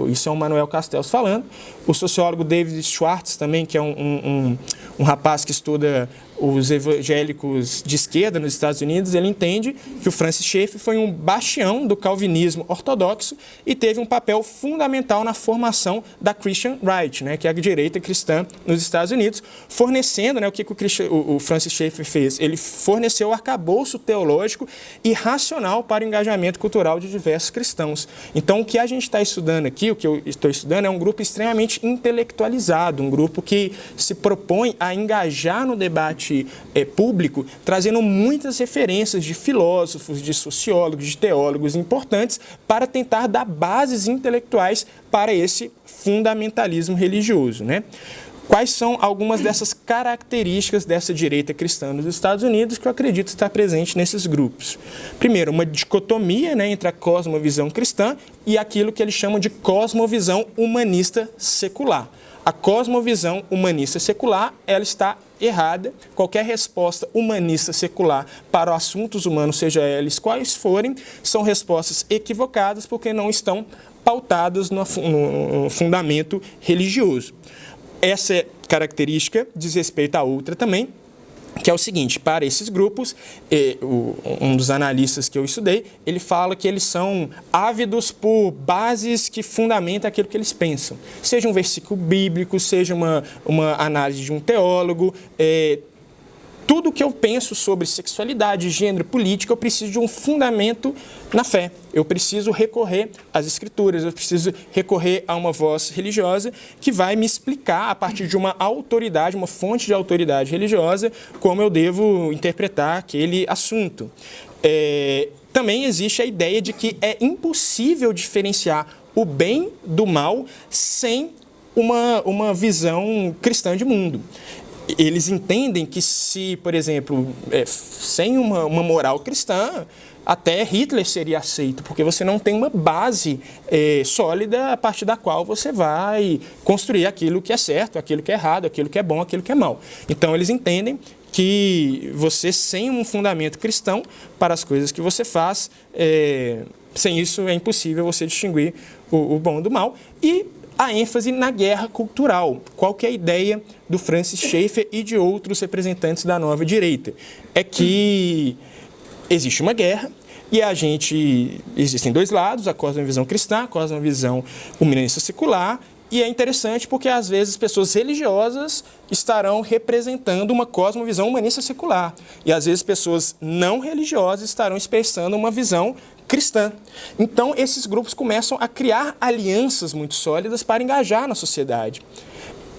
Isso é o Manuel Castells falando. O sociólogo David Schwartz também, que é um rapaz que estuda os evangélicos de esquerda nos Estados Unidos, ele entende que o Francis Schaeffer foi um bastião do calvinismo ortodoxo e teve um papel fundamental na formação da Christian Right, que é a direita cristã nos Estados Unidos, fornecendo, o que o Francis Schaeffer fez? Ele forneceu o arcabouço teológico e racional para o engajamento cultural de diversos cristãos. Então, o que a gente está estudando aqui, o que eu estou estudando, é um grupo extremamente intelectualizado, um grupo que se propõe a engajar no debate público, trazendo muitas referências de filósofos, de sociólogos, de teólogos importantes para tentar dar bases intelectuais para esse fundamentalismo religioso. Quais são algumas dessas características dessa direita cristã nos Estados Unidos que eu acredito estar presente nesses grupos? Primeiro, uma dicotomia entre a cosmovisão cristã e aquilo que eles chamam de cosmovisão humanista secular. A cosmovisão humanista secular, ela está errada. Qualquer resposta humanista secular para assuntos humanos, seja eles quais forem, são respostas equivocadas porque não estão pautadas no fundamento religioso. Essa característica diz respeito a outra também, que é o seguinte: para esses grupos, um dos analistas que eu estudei, ele fala que eles são ávidos por bases que fundamentam aquilo que eles pensam. Seja um versículo bíblico, seja uma análise de um teólogo, tudo que eu penso sobre sexualidade, gênero, política, eu preciso de um fundamento na fé. Eu preciso recorrer às escrituras, eu preciso recorrer a uma voz religiosa que vai me explicar, a partir de uma autoridade, uma fonte de autoridade religiosa, como eu devo interpretar aquele assunto. Também existe a ideia de que é impossível diferenciar o bem do mal sem uma visão cristã de mundo. Eles entendem que se, por exemplo, sem uma moral cristã, até Hitler seria aceito, porque você não tem uma base sólida a partir da qual você vai construir aquilo que é certo, aquilo que é errado, aquilo que é bom, aquilo que é mal. Então, eles entendem que você, sem um fundamento cristão para as coisas que você faz, sem isso é impossível você distinguir o bom do mal. E a ênfase na guerra cultural. Qual que é a ideia do Francis Schaeffer e de outros representantes da nova direita? É que existe uma guerra e existem dois lados, a cosmovisão cristã, a cosmovisão humanista secular, e é interessante porque às vezes pessoas religiosas estarão representando uma cosmovisão humanista secular e às vezes pessoas não religiosas estarão expressando uma visão cristã. Então, esses grupos começam a criar alianças muito sólidas para engajar na sociedade.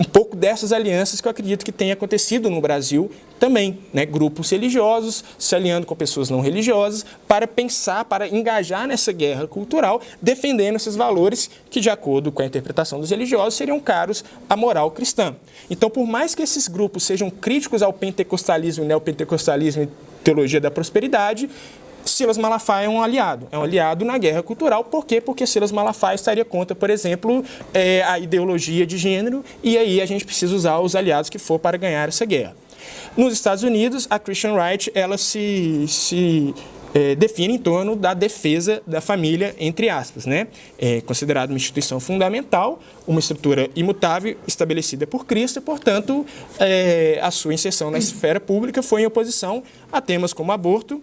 Um pouco dessas alianças que eu acredito que tenha acontecido no Brasil também, grupos religiosos se aliando com pessoas não religiosas para pensar, para engajar nessa guerra cultural, defendendo esses valores que, de acordo com a interpretação dos religiosos, seriam caros à moral cristã. Então, por mais que esses grupos sejam críticos ao pentecostalismo, neopentecostalismo e teologia da prosperidade, Silas Malafaia é um aliado na guerra cultural. Por quê? Porque Silas Malafaia estaria contra, por exemplo, a ideologia de gênero, e aí a gente precisa usar os aliados que for para ganhar essa guerra. Nos Estados Unidos, a Christian Right, ela se define em torno da defesa da família, entre aspas, né? É considerado uma instituição fundamental, uma estrutura imutável estabelecida por Cristo e, portanto, a sua inserção na esfera pública foi em oposição a temas como aborto,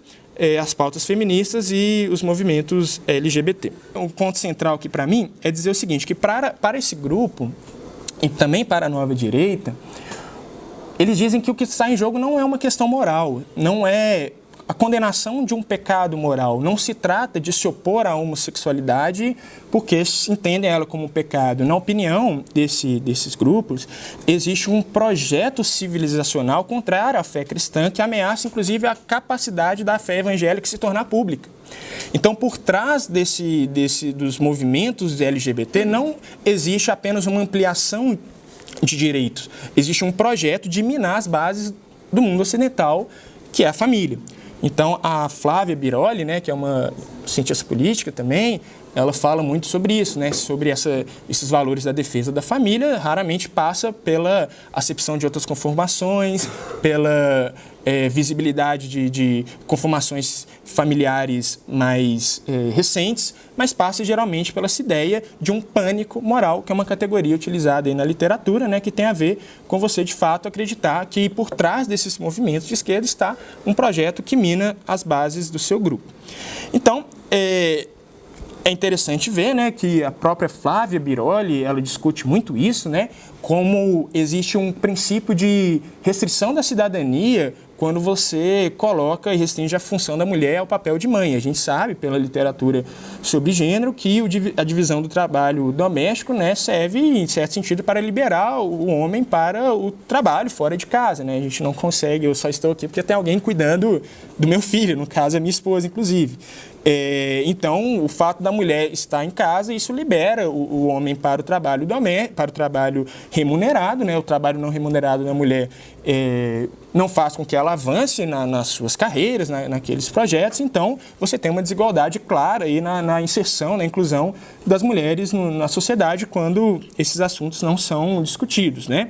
as pautas feministas e os movimentos LGBT. O ponto central aqui para mim é dizer o seguinte, que para esse grupo e também para a nova direita, eles dizem que o que está em jogo não é uma questão moral, não é a condenação de um pecado moral. Não se trata de se opor à homossexualidade porque entendem ela como um pecado. Na opinião desses grupos, existe um projeto civilizacional contrário à fé cristã que ameaça, inclusive, a capacidade da fé evangélica se tornar pública. Então, por trás dos movimentos LGBT, não existe apenas uma ampliação de direitos. Existe um projeto de minar as bases do mundo ocidental, que é a família. Então, a Flávia Biroli, né, que é uma cientista política também, ela fala muito sobre isso, né, sobre esses valores da defesa da família, raramente passa pela acepção de outras conformações, pela visibilidade de conformações familiares mais recentes, mas passa geralmente pela essa ideia de um pânico moral, que é uma categoria utilizada aí na literatura, né, que tem a ver com você, de fato, acreditar que por trás desses movimentos de esquerda está um projeto que mina as bases do seu grupo. Então, é interessante ver, né, que a própria Flávia Biroli, ela discute muito isso, né, como existe um princípio de restrição da cidadania quando você coloca e restringe a função da mulher ao papel de mãe. A gente sabe, pela literatura sobre gênero, que a divisão do trabalho doméstico, né, serve, em certo sentido, para liberar o homem para o trabalho fora de casa, né? A gente não consegue, eu só estou aqui porque tem alguém cuidando do meu filho, no caso, a minha esposa, inclusive. Então, o fato da mulher estar em casa, isso libera o homem para o trabalho para o trabalho remunerado, né? O trabalho não remunerado da mulher não faz com que ela avance nas suas carreiras, naqueles projetos. Então, você tem uma desigualdade clara aí na inserção, na inclusão das mulheres na sociedade quando esses assuntos não são discutidos, né?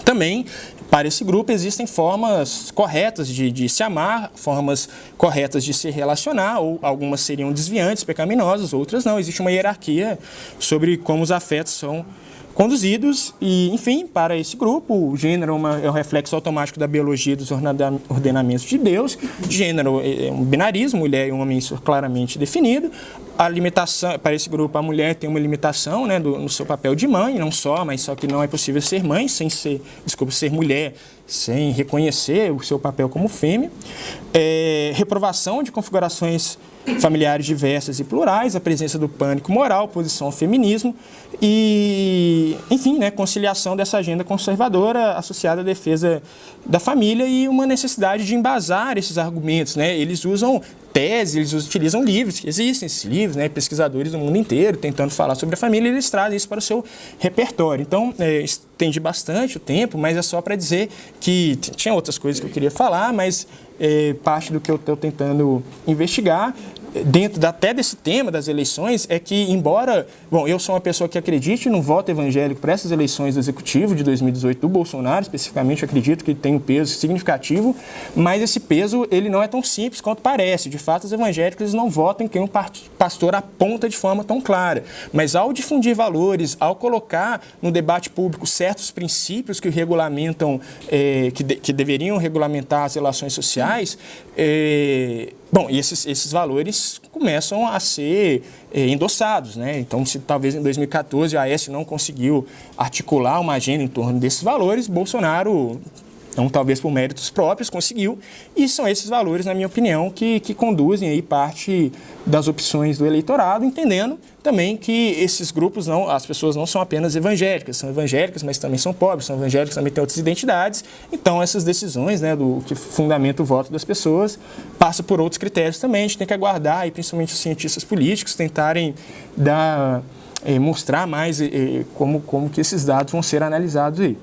Também, para esse grupo, existem formas corretas de se amar, formas corretas de se relacionar, ou algumas seriam desviantes, pecaminosas, outras não. Existe uma hierarquia sobre como os afetos são conduzidos e, enfim, para esse grupo, o gênero é um reflexo automático da biologia dos ordenamentos de Deus. Gênero é um binarismo, mulher e homem, isso claramente definido. A limitação, para esse grupo, a mulher tem uma limitação, né, no seu papel de mãe, não só, mas só que não é possível ser mãe sem ser mulher, sem reconhecer o seu papel como fêmea. Reprovação de configurações familiares diversas e plurais, a presença do pânico moral, oposição ao feminismo e, enfim, né, conciliação dessa agenda conservadora associada à defesa da família e uma necessidade de embasar esses argumentos, né? Eles usam teses, eles utilizam livros, existem esses livros, né, pesquisadores do mundo inteiro tentando falar sobre a família, e eles trazem isso para o seu repertório. Então, estendi bastante o tempo, mas é só para dizer que tinha outras coisas que eu queria falar, mas parte do que eu estou tentando investigar dentro até desse tema das eleições é que, embora, eu sou uma pessoa que acredite no voto evangélico para essas eleições do Executivo de 2018 do Bolsonaro, especificamente, eu acredito que tem um peso significativo, mas esse peso ele não é tão simples quanto parece. De fato, os evangélicos não votam em quem um pastor aponta de forma tão clara, mas ao difundir valores, ao colocar no debate público certos princípios que regulamentam, que deveriam regulamentar as relações sociais, e esses valores começam a ser endossados, né? Então, se talvez em 2014 a Aécio não conseguiu articular uma agenda em torno desses valores, Bolsonaro, então, talvez por méritos próprios, conseguiu. E são esses valores, na minha opinião, que conduzem aí parte das opções do eleitorado, entendendo também que esses grupos, as pessoas não são apenas evangélicas, são evangélicas, mas também são pobres, são evangélicas, também têm outras identidades. Então, essas decisões, né, do que fundamenta o voto das pessoas, passa por outros critérios também. A gente tem que aguardar, e principalmente os cientistas políticos, tentarem mostrar mais como que esses dados vão ser analisados aí.